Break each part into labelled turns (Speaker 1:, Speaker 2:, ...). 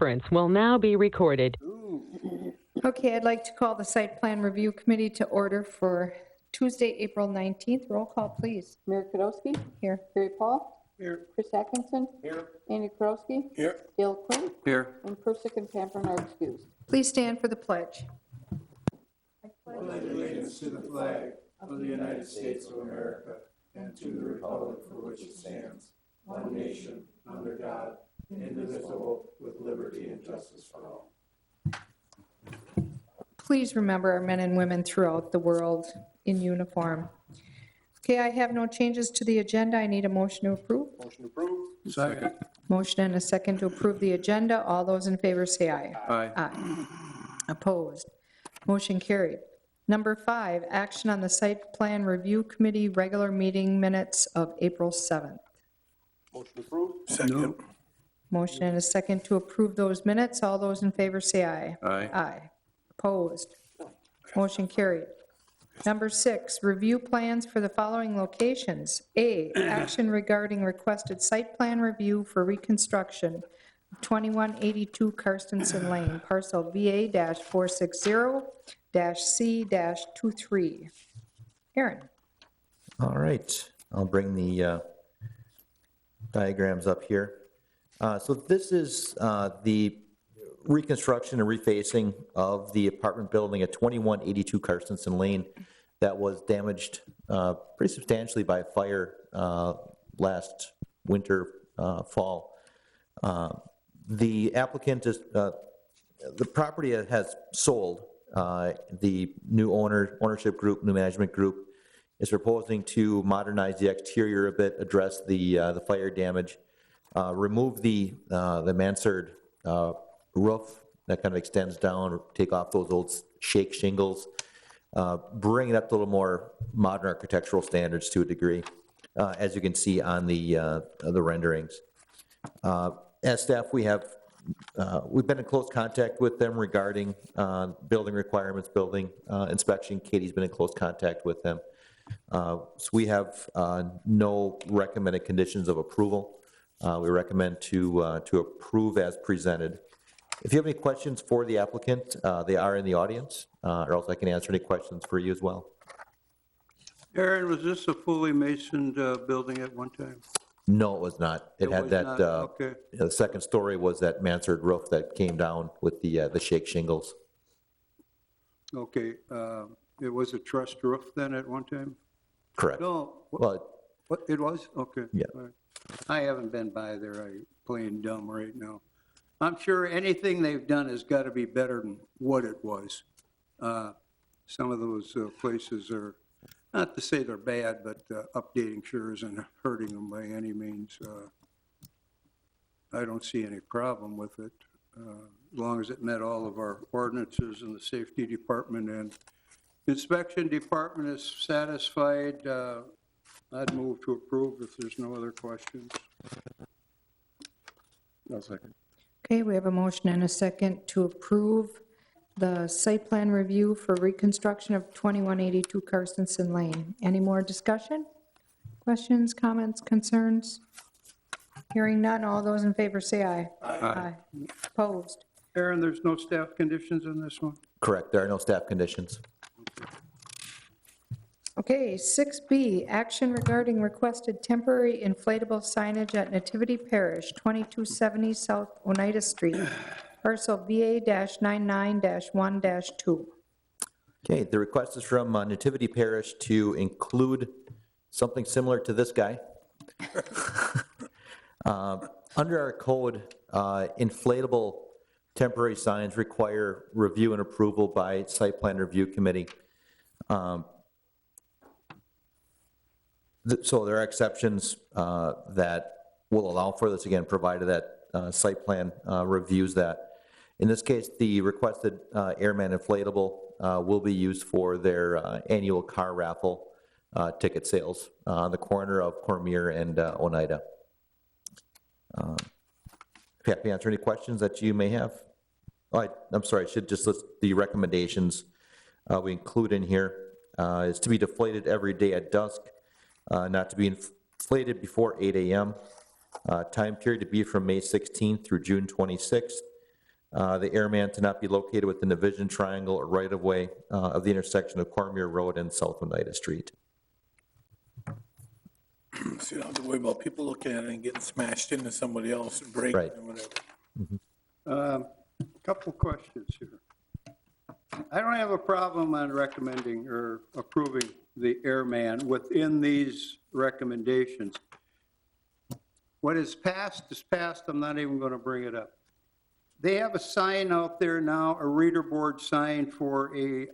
Speaker 1: conference will now be recorded.
Speaker 2: Okay, I'd like to call the Site Plan Review Committee to order for Tuesday, April 19th. Roll call, please.
Speaker 3: Mayor Kodowski.
Speaker 2: Here.
Speaker 3: Terry Paul.
Speaker 4: Here.
Speaker 3: Chris Atkinson.
Speaker 4: Here.
Speaker 3: Andy Kurowski.
Speaker 4: Here.
Speaker 3: Dale Quinn.
Speaker 4: Here.
Speaker 3: And Persick and Pampern are excused.
Speaker 2: Please stand for the pledge.
Speaker 4: Pledge allegiance to the flag of the United States of America and to the republic for which it stands, one nation, under God, indivisible, with liberty and justice for all.
Speaker 2: Please remember our men and women throughout the world in uniform. Okay, I have no changes to the agenda. I need a motion to approve.
Speaker 4: Motion approved. Second.
Speaker 2: Motion and a second to approve the agenda. All those in favor say aye.
Speaker 4: Aye.
Speaker 2: Aye. Opposed? Motion carried. Number 5, action on the Site Plan Review Committee regular meeting minutes of April 7th.
Speaker 4: Motion approved. Second.
Speaker 2: Motion and a second to approve those minutes. All those in favor say aye.
Speaker 4: Aye.
Speaker 2: Aye. Opposed? Motion carried. Number 6, review plans for the following locations. A, action regarding requested site plan review for reconstruction of 2182 Karstensen Lane, parcel VA-460-C-23. Aaron.
Speaker 5: All right, I'll bring the diagrams up here. So this is the reconstruction and refacing of the apartment building at 2182 Karstensen Lane that was damaged pretty substantially by a fire last winter, fall. The applicant is, the property has sold. The new ownership group, new management group, is proposing to modernize the exterior a bit, address the fire damage, remove the mansard roof that kind of extends down, take off those old shake shingles, bring it up to a little more modern architectural standards to a degree, as you can see on the renderings. As staff, we've been in close contact with them regarding building requirements, building inspection. Katie's been in close contact with them. So we have no recommended conditions of approval. We recommend to approve as presented. If you have any questions for the applicant, they are in the audience, or else I can answer any questions for you as well.
Speaker 6: Aaron, was this a fully masoned building at one time?
Speaker 5: No, it was not. It had
Speaker 6: was
Speaker 5: that,
Speaker 6: not? Okay.
Speaker 5: the second story was that mansard roof that came down with the shake shingles.
Speaker 6: Okay, it was a trussed roof then at one time?
Speaker 5: Correct.
Speaker 6: No,
Speaker 5: Well,
Speaker 6: what, it was? Okay.
Speaker 5: Yeah.
Speaker 6: All right. I haven't been by there, I'm playing dumb right now. I'm sure anything they've done has got to be better than what it was. Some of those places are, not to say they're bad, but updating sure isn't hurting them by any means. I don't see any problem with it, as long as it met all of our ordinances, and the safety department and inspection department is satisfied. I'd move to approve if there's no other questions.
Speaker 4: No second.
Speaker 2: Okay, we have a motion and a second to approve the site plan review for reconstruction of 2182 Karstensen Lane. Any more discussion? Questions, comments, concerns? Hearing none, all those in favor say aye. Aye. Opposed?
Speaker 6: Aaron, there's no staff conditions on this one?
Speaker 5: correct, there are no staff conditions.
Speaker 2: Okay, 6B, action regarding requested temporary inflatable signage at Nativity Parish, 2270 South Oneida Street, parcel VA-99-1-2.
Speaker 5: Okay, the request is from Nativity Parish to include something similar to this guy. Under our code, inflatable temporary signs require review and approval by Site Plan Review Committee. So there are exceptions that will allow for this, again, provided that site plan reviews that. In this case, the requested airman inflatable will be used for their annual car raffle ticket sales on the corner of Cormier and Oneida. Happy to answer any questions that you may have. Oh, I'm sorry, I should just list the recommendations we include in here. Is to be deflated every day at dusk, not to be inflated before 8 a.m. Time period to be from May 16th through June 26th. the airman to not be located within the vision triangle or right-of-way of the intersection of Cormier Road and South Oneida Street.
Speaker 4: So you don't have to worry about people looking at it and getting smashed into somebody else and breaking
Speaker 5: Right.
Speaker 4: or whatever.
Speaker 6: Couple questions here. I don't have a problem on recommending or approving the airman within these recommendations. What is passed, I'm not even going to bring it up. They have a sign out there now, a reader board sign for a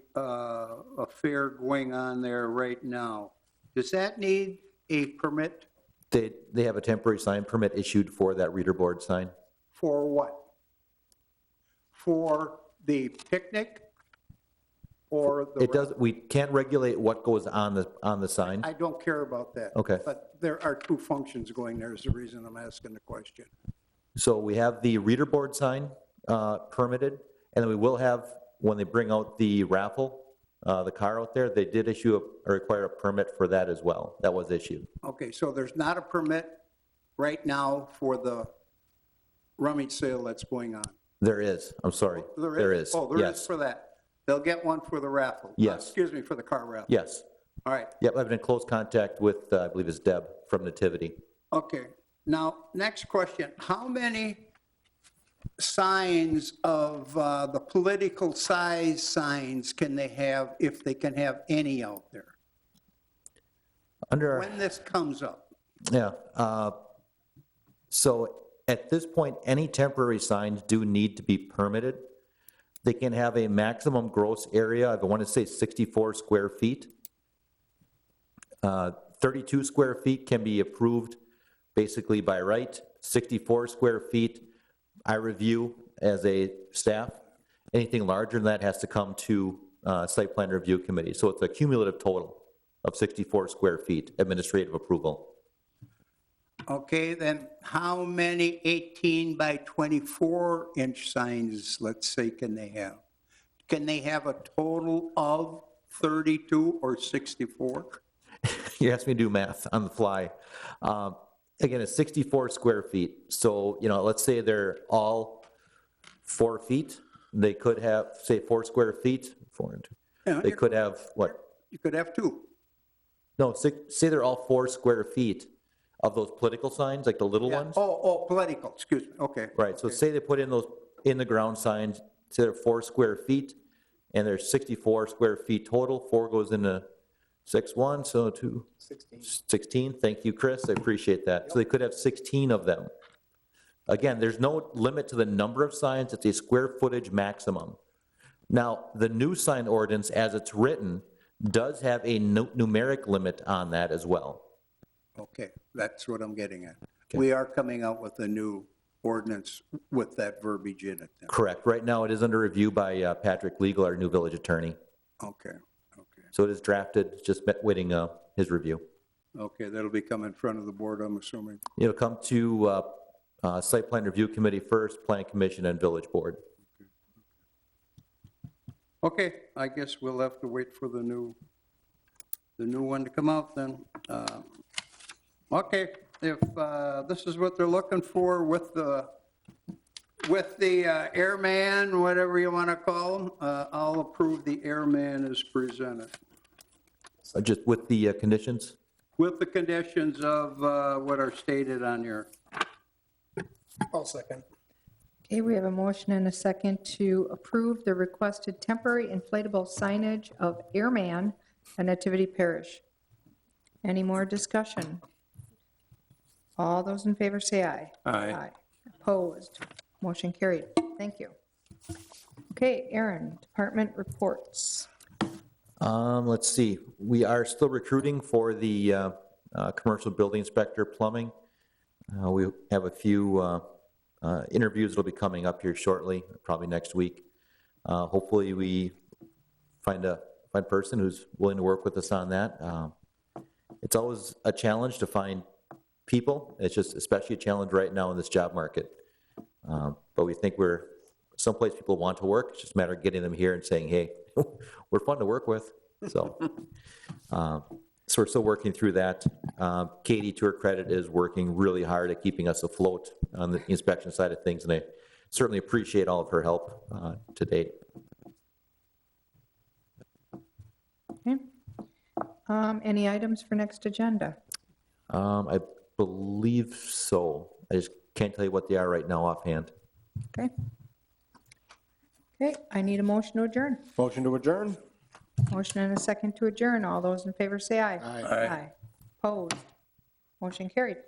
Speaker 6: fair going on there right now. Does that need a permit
Speaker 5: They have a temporary sign permit issued for that reader board sign.
Speaker 6: for what? For the picnic or the?
Speaker 5: It does, we can't regulate what goes on the sign.
Speaker 6: I don't care about that.
Speaker 5: Okay.
Speaker 6: But there are two functions going there is the reason I'm asking the question.
Speaker 5: So we have the reader board sign permitted, and then we will have, when they bring out the raffle, the car out there, they did issue or require a permit for that as well. That was issued.
Speaker 6: Okay, so there's not a permit right now for the rummage sale that's going on?
Speaker 5: There is, I'm sorry. There is.
Speaker 6: Oh, there is
Speaker 5: Yes.
Speaker 6: for that. They'll get one for the raffle?
Speaker 5: Yes.
Speaker 6: Excuse me, for the car raffle?
Speaker 5: Yes.
Speaker 6: All right,
Speaker 5: Yep, I've been in close contact with, I believe it's Deb from Nativity.
Speaker 6: okay. Now, next question. How many signs of the political size signs can they have, if they can have any out there?
Speaker 5: Under,
Speaker 6: When this comes up?
Speaker 5: yeah, so at this point, any temporary signs do need to be permitted. They can have a maximum gross area, I want to say 64 square feet. 32 square feet can be approved basically by right. 64 square feet, I review as a staff. Anything larger than that has to come to site plan review committee. So it's a cumulative total of 64 square feet, administrative approval.
Speaker 6: Okay, then how many 18 by 24 inch signs, let's say, can they have? Can they have a total of 32 or 64?
Speaker 5: You asked me to do math on the fly. Again, it's 64 square feet. So, let's say they're all 4 feet. They could have, say, 4 square feet.
Speaker 6: Yeah,
Speaker 5: They could have, what?
Speaker 6: You could have two.
Speaker 5: No, say they're all 4 square feet of those political signs, like the little
Speaker 6: Yeah.
Speaker 5: ones.
Speaker 6: Oh, political, excuse me, okay.
Speaker 5: Right, so say they put in those in-the-ground signs, say they're 4 square feet, and there's 64 square feet total. 4 goes into 6, 1, so 2. 16, thank you, Chris, I appreciate that. So they could have 16 of them. Again, there's no limit to the number of signs, it's a square footage maximum. Now, the new sign ordinance, as it's written, does have a numeric limit on that as well.
Speaker 6: Okay, that's what I'm getting at.
Speaker 5: Okay.
Speaker 6: We are coming out with a new ordinance with that verbiage in it then.
Speaker 5: Correct, right now it is under review by Patrick Legal, our new village attorney.
Speaker 6: Okay,
Speaker 5: So it is drafted, just waiting his review.
Speaker 6: okay, that'll be coming in front of the board, I'm assuming.
Speaker 5: It'll come to site plan review committee first, plan commission, and village board.
Speaker 6: Okay, I guess we'll have to wait for the new one to come out then. Okay, if this is what they're looking for with the airman, whatever you want to call him, I'll approve the airman as presented,
Speaker 5: Just with the conditions?
Speaker 6: with the conditions of what are stated on your.
Speaker 4: I'll second.
Speaker 2: Okay, we have a motion and a second to approve the requested temporary inflatable signage of Airman at Nativity Parish. Any more discussion? All those in favor say aye.
Speaker 6: Aye.
Speaker 2: Opposed? Motion carried. Thank you. Okay, Aaron, department reports.
Speaker 5: Let's see, we are still recruiting for the commercial building inspector plumbing. We have a few interviews that'll be coming up here shortly, probably next week. Hopefully we find a person who's willing to work with us on that. It's always a challenge to find people. It's just especially a challenge right now in this job market. But we think we're someplace people want to work. It's just a matter of getting them here and saying, hey, we're fun to work with. So we're still working through that. Katie, to her credit, is working really hard at keeping us afloat on the inspection side of things, and I certainly appreciate all of her help to date.
Speaker 2: Okay. Any items for next agenda?
Speaker 5: I believe so. I just can't tell you what they are right now offhand.
Speaker 2: Okay. Okay, I need a motion to adjourn.
Speaker 7: Motion to adjourn?
Speaker 2: Motion and a second to adjourn. All those in favor say aye.
Speaker 7: Aye.
Speaker 2: Opposed? Motion carried.